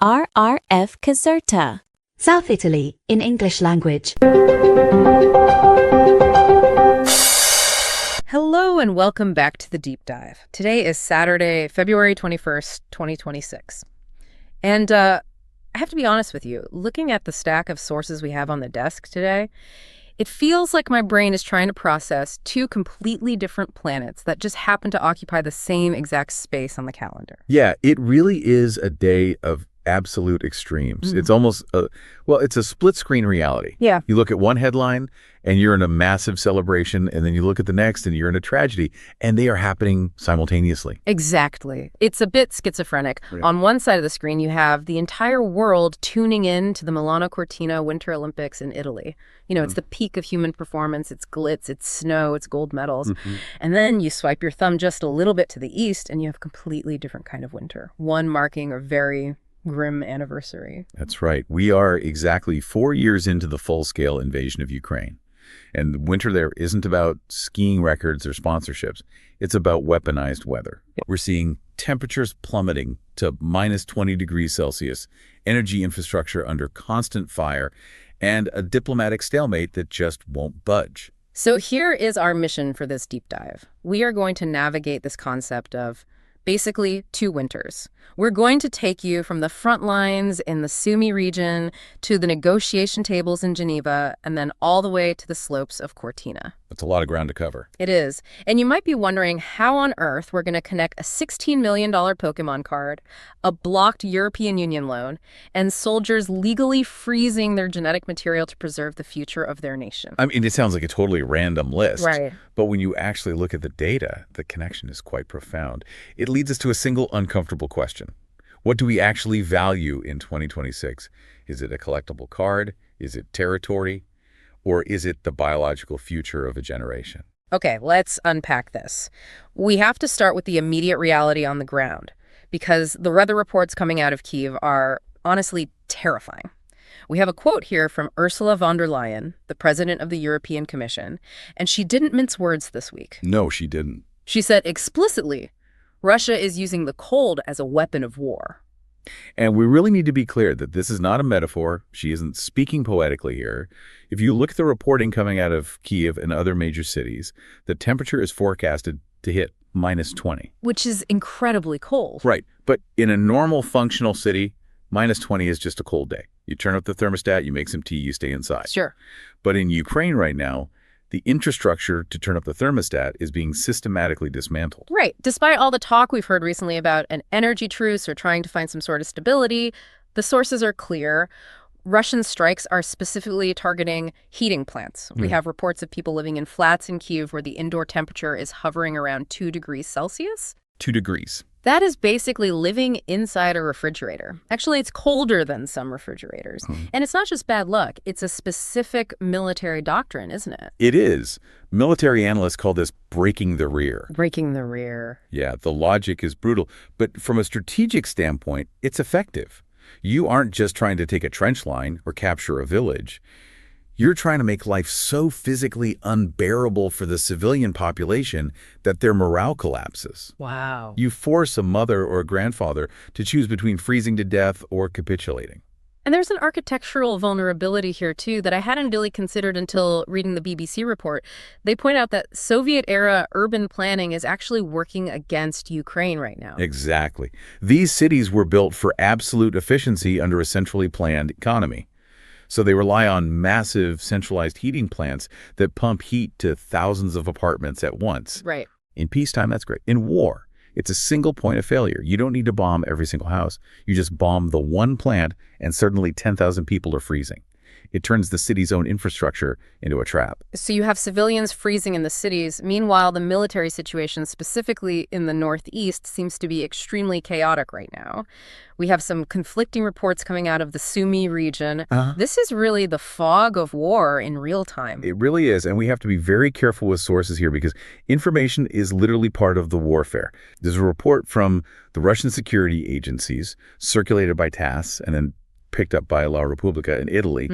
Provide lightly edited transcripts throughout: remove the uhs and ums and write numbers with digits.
RRF Caserta. South Italy, in English language. Hello and welcome back to the Deep Dive. Today is Saturday, February 21st, 2026. And I have to be honest with you, looking at the stack of sources we have on the desk today, it feels like my brain is trying to process two completely different planets that just happen to occupy the same exact space on the calendar. Yeah, it really is a day of absolute extremes. It's almost, it's a split-screen reality. Yeah. You look at one headline, and you're in a massive celebration, and then you look at the next, and you're in a tragedy, and they are happening simultaneously. Exactly. It's a bit schizophrenic. Yeah. On one side of the screen, you have the entire world tuning in to the Milano Cortina Winter Olympics in Italy. You know, it's the peak of human performance. It's glitz, it's snow, it's gold medals. And then you swipe your thumb just a little bit to the east, and you have a completely different kind of winter, one marking a very grim anniversary. That's right. We are exactly 4 years into the full-scale invasion of Ukraine. And the winter there isn't about skiing records or sponsorships. It's about weaponized weather. We're seeing temperatures plummeting to minus 20 degrees Celsius, energy infrastructure under constant fire, and a diplomatic stalemate that just won't budge. So here is our mission for this deep dive. We are going to navigate this concept of basically two winters. We're going to take you from the front lines in the Sumy region to the negotiation tables in Geneva, and then all the way to the slopes of Cortina. That's a lot of ground to cover. It is. And you might be wondering how on earth we're going to connect a $16 million Pokemon card, a blocked European Union loan, and soldiers legally freezing their genetic material to preserve the future of their nation. I mean, it sounds like a totally random list. Right. But when you actually look at the data, the connection is quite profound. It leads us to a single uncomfortable question. What do we actually value in 2026? Is it a collectible card? Is it territory? Or is it the biological future of a generation? Okay, let's unpack this. We have to start with the immediate reality on the ground, because the weather reports coming out of Kyiv are honestly terrifying. We have a quote here from Ursula von der Leyen, the president of the European Commission, and she didn't mince words this week. No, she didn't. She said explicitly, Russia is using the cold as a weapon of war. And we really need to be clear that this is not a metaphor. She isn't speaking poetically here. If you look at the reporting coming out of Kyiv and other major cities, the temperature is forecasted to hit minus 20. Which is incredibly cold. Right. But in a normal functional city, minus 20 is just a cold day. You turn up the thermostat, you make some tea, you stay inside. Sure. But in Ukraine right now, the infrastructure to turn up the thermostat is being systematically dismantled. Right. Despite all the talk we've heard recently about an energy truce or trying to find some sort of stability, the sources are clear. Russian strikes are specifically targeting heating plants. We have reports of people living in flats in Kyiv where the indoor temperature is hovering around 2 degrees Celsius. 2 degrees. That is basically living inside a refrigerator. Actually, it's colder than some refrigerators. And it's not just bad luck. It's a specific military doctrine, isn't it? It is. Military analysts call this breaking the rear. Breaking the rear. Yeah, the logic is brutal. But from a strategic standpoint, it's effective. You aren't just trying to take a trench line or capture a village. You're trying to make life so physically unbearable for the civilian population that their morale collapses. Wow. You force a mother or a grandfather to choose between freezing to death or capitulating. And there's an architectural vulnerability here, too, that I hadn't really considered until reading the BBC report. They point out that Soviet-era urban planning is actually working against Ukraine right now. Exactly. These cities were built for absolute efficiency under a centrally planned economy. So they rely on massive centralized heating plants that pump heat to thousands of apartments at once. Right. In peacetime, that's great. In war, it's a single point of failure. You don't need to bomb every single house. You just bomb the one plant, and suddenly 10,000 people are freezing. It turns the city's own infrastructure into a trap. So you have civilians freezing in the cities. Meanwhile, the military situation, specifically in the Northeast, seems to be extremely chaotic right now. We have some conflicting reports coming out of the Sumy region. This is really the fog of war in real time. It really is, and we have to be very careful with sources here because information is literally part of the warfare. There's a report from the Russian security agencies circulated by TASS and then picked up by La Repubblica in Italy.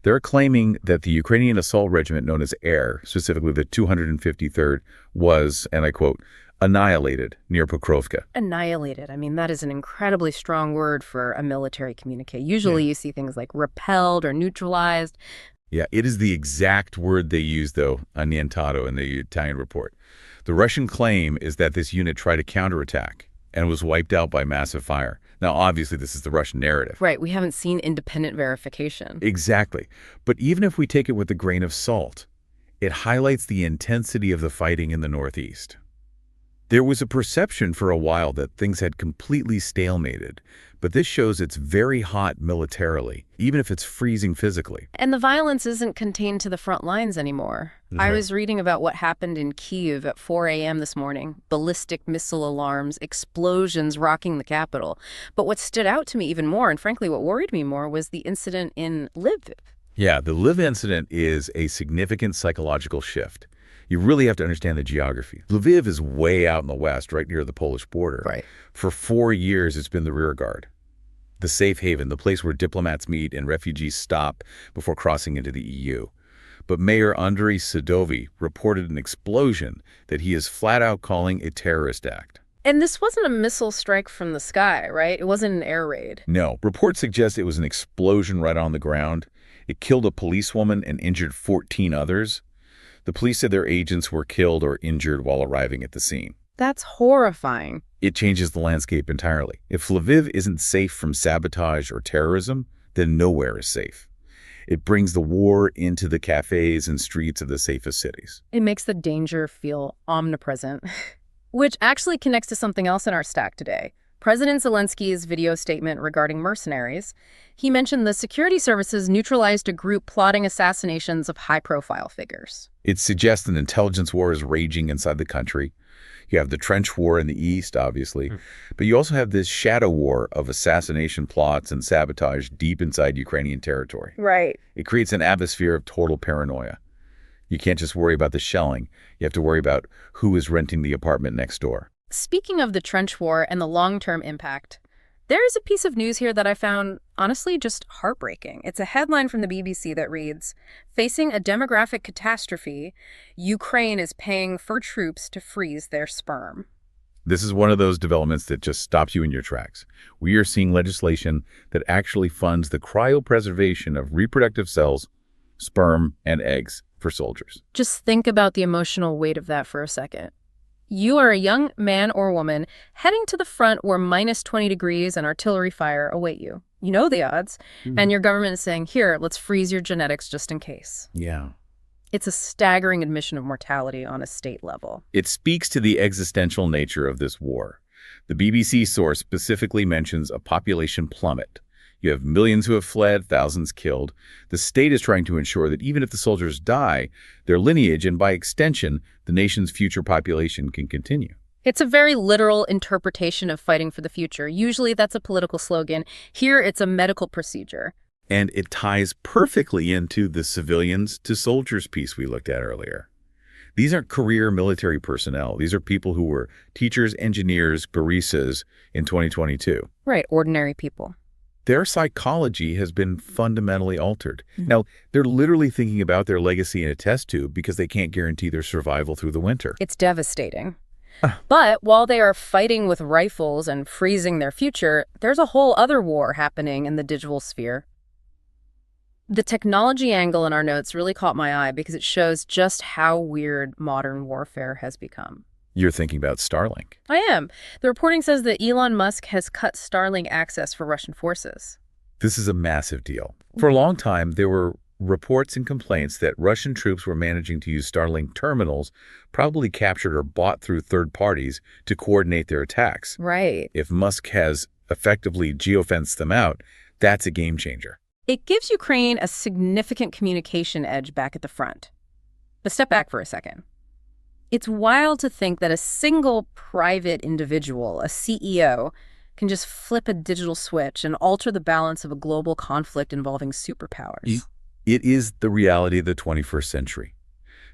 They're claiming that the Ukrainian assault regiment known as AIR, specifically the 253rd, was, and I quote, annihilated near Pokrovka. Annihilated. I mean, that is an incredibly strong word for a military communique. Usually you see things like repelled or neutralized. Yeah, it is the exact word they use, though, annientato in the Italian report. The Russian claim is that this unit tried to counterattack and was wiped out by massive fire. Now, obviously, this is the Russian narrative. Right, we haven't seen independent verification. Exactly. But even if we take it with a grain of salt, it highlights the intensity of the fighting in the Northeast. There was a perception for a while that things had completely stalemated, but this shows it's very hot militarily, even if it's freezing physically. And the violence isn't contained to the front lines anymore. I was reading about what happened in Kyiv at 4 a.m. this morning. Ballistic missile alarms, explosions rocking the capital. But what stood out to me even more, and frankly what worried me more, was the incident in Lviv. Yeah, the Lviv incident is a significant psychological shift. You really have to understand the geography. Lviv is way out in the west, right near the Polish border. Right. For 4 years, it's been the rear guard, the safe haven, the place where diplomats meet and refugees stop before crossing into the EU. But Mayor Andriy Sadovy reported an explosion that he is flat out calling a terrorist act. And this wasn't a missile strike from the sky, right? It wasn't an air raid. No, reports suggest it was an explosion right on the ground. It killed a policewoman and injured 14 others. The police said their agents were killed or injured while arriving at the scene. That's horrifying. It changes the landscape entirely. If Lviv isn't safe from sabotage or terrorism, then nowhere is safe. It brings the war into the cafes and streets of the safest cities. It makes the danger feel omnipresent, which actually connects to something else in our stack today. President Zelensky's video statement regarding mercenaries. He mentioned the security services neutralized a group plotting assassinations of high-profile figures. It suggests an intelligence war is raging inside the country. You have the trench war in the east, obviously, but you also have this shadow war of assassination plots and sabotage deep inside Ukrainian territory. Right. It creates an atmosphere of total paranoia. You can't just worry about the shelling. You have to worry about who is renting the apartment next door. Speaking of the trench war and the long-term impact, there is a piece of news here that I found, honestly, just heartbreaking. It's a headline from the BBC that reads, "Facing a demographic catastrophe, Ukraine is paying for troops to freeze their sperm." This is one of those developments that just stops you in your tracks. We are seeing legislation that actually funds the cryopreservation of reproductive cells, sperm, and eggs for soldiers. Just think about the emotional weight of that for a second. You are a young man or woman heading to the front where minus 20 degrees and artillery fire await you. You know the odds, and your government is saying, here, let's freeze your genetics just in case. Yeah. It's a staggering admission of mortality on a state level. It speaks to the existential nature of this war. The BBC source specifically mentions a population plummet. You have millions who have fled, thousands killed. The state is trying to ensure that even if the soldiers die, their lineage and by extension, the nation's future population can continue. It's a very literal interpretation of fighting for the future. Usually that's a political slogan. Here it's a medical procedure. And it ties perfectly into the civilians to soldiers piece we looked at earlier. These aren't career military personnel. These are people who were teachers, engineers, baristas in 2022. Right, ordinary people. Their psychology has been fundamentally altered. Now, they're literally thinking about their legacy in a test tube because they can't guarantee their survival through the winter. It's devastating. But while they are fighting with rifles and freezing their future, there's a whole other war happening in the digital sphere. The technology angle in our notes really caught my eye because it shows just how weird modern warfare has become. You're thinking about Starlink. I am. The reporting says that Elon Musk has cut Starlink access for Russian forces. This is a massive deal. For a long time, there were reports and complaints that Russian troops were managing to use Starlink terminals, probably captured or bought through third parties, to coordinate their attacks. Right. If Musk has effectively geofenced them out, that's a game changer. It gives Ukraine a significant communication edge back at the front. But step back for a second. It's wild to think that a single private individual, a CEO, can just flip a digital switch and alter the balance of a global conflict involving superpowers. It is the reality of the 21st century.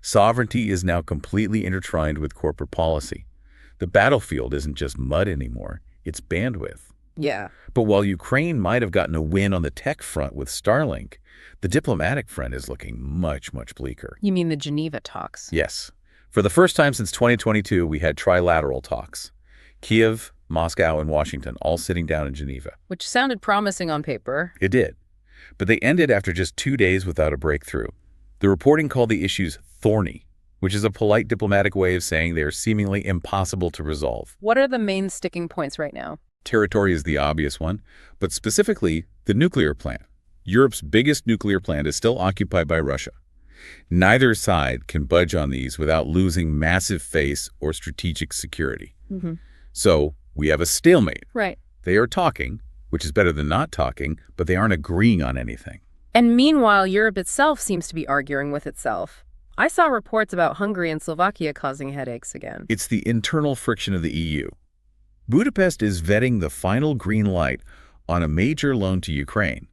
Sovereignty is now completely intertwined with corporate policy. The battlefield isn't just mud anymore, it's bandwidth. Yeah. But while Ukraine might have gotten a win on the tech front with Starlink, the diplomatic front is looking much, much bleaker. You mean the Geneva talks? Yes. For the first time since 2022, we had trilateral talks. Kiev, Moscow, and Washington all sitting down in Geneva. Which sounded promising on paper. It did. But they ended after just 2 days without a breakthrough. The reporting called the issues thorny, which is a polite diplomatic way of saying they are seemingly impossible to resolve. What are the main sticking points right now? Territory is the obvious one, but specifically the nuclear plant. Europe's biggest nuclear plant is still occupied by Russia. Neither side can budge on these without losing massive face or strategic security. So we have a stalemate. Right. They are talking, which is better than not talking, but they aren't agreeing on anything. And meanwhile, Europe itself seems to be arguing with itself. I saw reports about Hungary and Slovakia causing headaches again. It's the internal friction of the EU. Budapest is vetting the final green light on a major loan to Ukraine.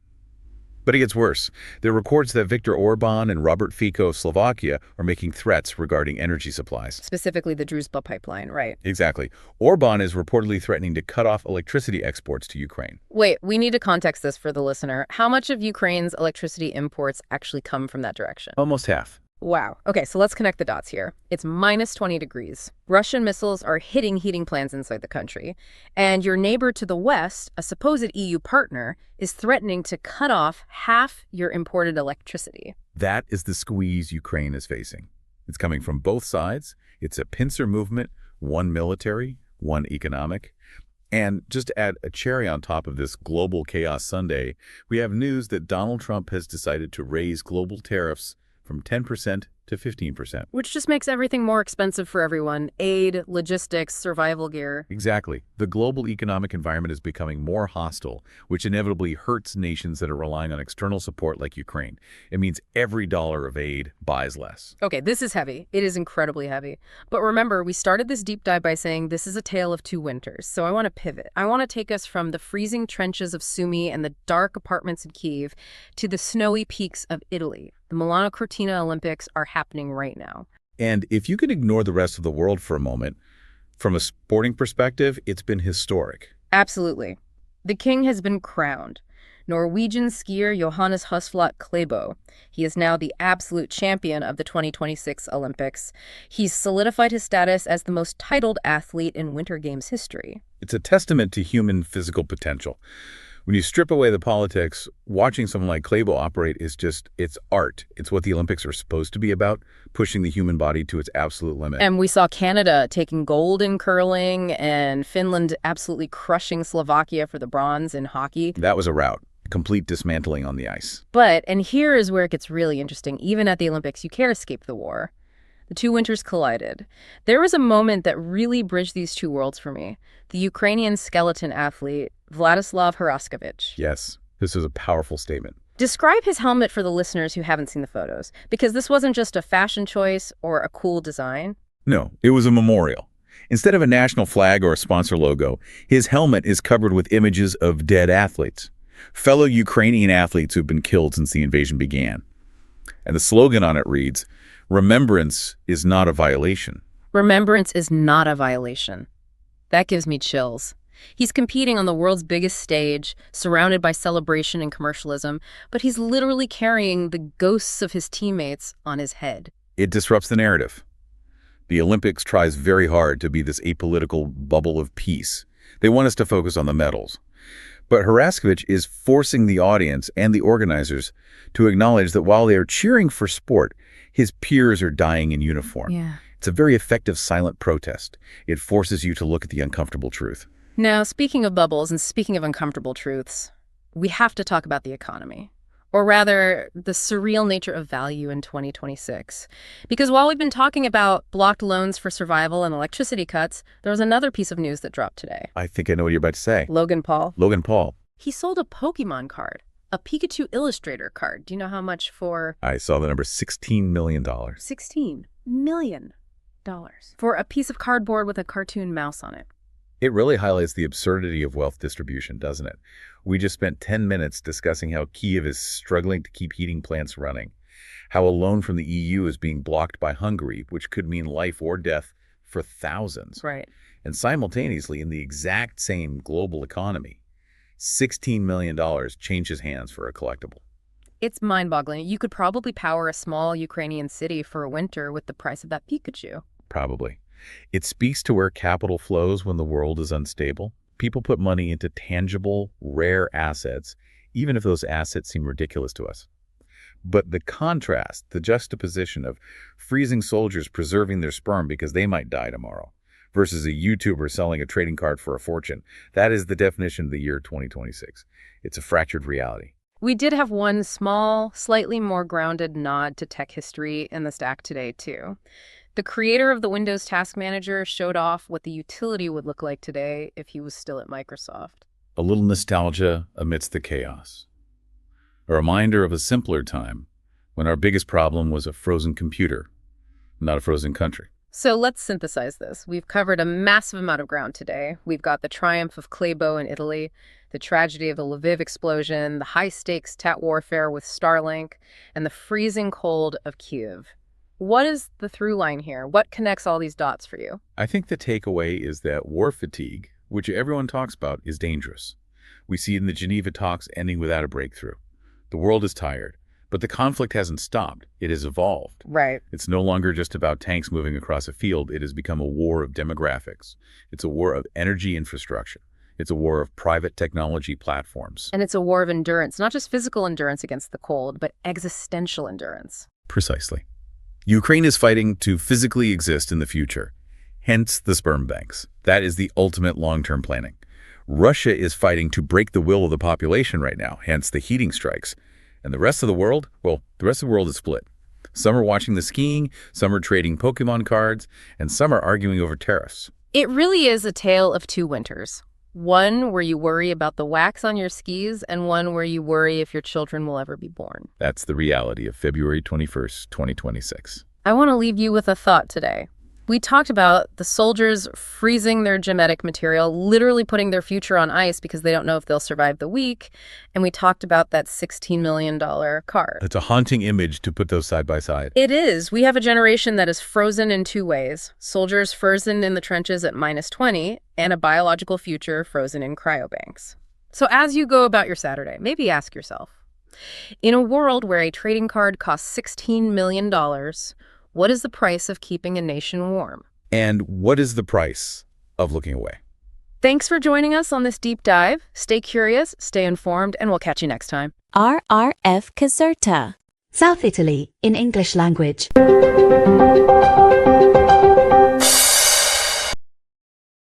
But it gets worse. There are reports that Viktor Orban and Robert Fico of Slovakia are making threats regarding energy supplies. Specifically the Druzhba pipeline, right? Exactly. Orban is reportedly threatening to cut off electricity exports to Ukraine. Wait, we need to context this for the listener. How much of Ukraine's electricity imports actually come from that direction? Almost half. Wow. Okay, so let's connect the dots here. It's minus 20 degrees. Russian missiles are hitting heating plants inside the country. And your neighbor to the west, a supposed EU partner, is threatening to cut off half your imported electricity. That is the squeeze Ukraine is facing. It's coming from both sides. It's a pincer movement, one military, one economic. And just to add a cherry on top of this global chaos Sunday, we have news that Donald Trump has decided to raise global tariffs from 10% to 15%. Which just makes everything more expensive for everyone. Aid, logistics, survival gear. Exactly. The global economic environment is becoming more hostile, which inevitably hurts nations that are relying on external support like Ukraine. It means every dollar of aid buys less. Okay, this is heavy. It is incredibly heavy. But remember, we started this deep dive by saying this is a tale of two winters. So I want to pivot. I want to take us from the freezing trenches of Sumy and the dark apartments in Kyiv to the snowy peaks of Italy. The Milano Cortina Olympics are happening right now. And if you can ignore the rest of the world for a moment, from a sporting perspective, it's been historic. Absolutely. The king has been crowned. Norwegian skier Johannes Høsflot Klæbo. He is now the absolute champion of the 2026 Olympics. He's solidified his status as the most titled athlete in Winter Games history. It's a testament to human physical potential. When you strip away the politics, watching someone like Klæbo operate is it's art. It's what the Olympics are supposed to be about, pushing the human body to its absolute limit. And we saw Canada taking gold in curling and Finland absolutely crushing Slovakia for the bronze in hockey. That was a rout. Complete dismantling on the ice. But, and here is where it gets really interesting, even at the Olympics, you can't escape the war. The two winters collided. There was a moment that really bridged these two worlds for me. The Ukrainian skeleton athlete, Vladislav Hraskovich. Yes, this is a powerful statement. Describe his helmet for the listeners who haven't seen the photos, because this wasn't just a fashion choice or a cool design. No, it was a memorial. Instead of a national flag or a sponsor logo, his helmet is covered with images of dead athletes, fellow Ukrainian athletes who've been killed since the invasion began. And the slogan on it reads, "Remembrance is not a violation." Remembrance is not a violation. That gives me chills. He's competing on the world's biggest stage, surrounded by celebration and commercialism, but he's literally carrying the ghosts of his teammates on his head. It disrupts the narrative. The Olympics tries very hard to be this apolitical bubble of peace. They want us to focus on the medals. But Hraskovich is forcing the audience and the organizers to acknowledge that while they are cheering for sport, his peers are dying in uniform. Yeah. It's a very effective silent protest. It forces you to look at the uncomfortable truth. Now, speaking of bubbles and speaking of uncomfortable truths, we have to talk about the economy. Or rather, the surreal nature of value in 2026. Because while we've been talking about blocked loans for survival and electricity cuts, there was another piece of news that dropped today. I think I know what you're about to say. Logan Paul. Logan Paul. He sold a Pokemon card, a Pikachu Illustrator card. Do you know how much for? I saw the number $16 million. $16 million. For a piece of cardboard with a cartoon mouse on it. It really highlights the absurdity of wealth distribution, doesn't it? We just spent 10 minutes discussing how Kyiv is struggling to keep heating plants running, how a loan from the EU is being blocked by Hungary, which could mean life or death for thousands. Right. And simultaneously, in the exact same global economy, $16 million changes hands for a collectible. It's mind-boggling. You could probably power a small Ukrainian city for a winter with the price of that Pikachu. Probably. It speaks to where capital flows when the world is unstable. People put money into tangible, rare assets, even if those assets seem ridiculous to us. But the contrast, the juxtaposition of freezing soldiers preserving their sperm because they might die tomorrow versus a YouTuber selling a trading card for a fortune, that is the definition of the year 2026. It's a fractured reality. We did have one small, slightly more grounded nod to tech history in the stack today, too. The creator of the Windows Task Manager showed off what the utility would look like today if he was still at Microsoft. A little nostalgia amidst the chaos. A reminder of a simpler time when our biggest problem was a frozen computer, not a frozen country. So let's synthesize this. We've covered a massive amount of ground today. We've got the triumph of Claybo in Italy, the tragedy of the Lviv explosion, the high-stakes tat warfare with Starlink, and the freezing cold of Kyiv. What is the through line here? What connects all these dots for you? I think the takeaway is that war fatigue, which everyone talks about, is dangerous. We see it in the Geneva talks ending without a breakthrough. The world is tired, but the conflict hasn't stopped. It has evolved. Right. It's no longer just about tanks moving across a field. It has become a war of demographics. It's a war of energy infrastructure. It's a war of private technology platforms. And it's a war of endurance, not just physical endurance against the cold, but existential endurance. Precisely. Ukraine is fighting to physically exist in the future, hence the sperm banks. That is the ultimate long-term planning. Russia is fighting to break the will of the population right now, hence the heating strikes. And the rest of the world? Well, the rest of the world is split. Some are watching the skiing, some are trading Pokemon cards, and some are arguing over tariffs. It really is a tale of two winters. One where you worry about the wax on your skis, and one where you worry if your children will ever be born. That's the reality of February 21st, 2026. I want to leave you with a thought today. We talked about the soldiers freezing their genetic material, literally putting their future on ice because they don't know if they'll survive the week. And we talked about that $16 million card. It's a haunting image to put those side by side. It is. We have a generation that is frozen in two ways. Soldiers frozen in the trenches at -20 and a biological future frozen in cryobanks. So as you go about your Saturday, maybe ask yourself, in a world where a trading card costs $16 million, what is the price of keeping a nation warm? And what is the price of looking away? Thanks for joining us on this deep dive. Stay curious, stay informed, and we'll catch you next time. RRF Caserta. South Italy in English language.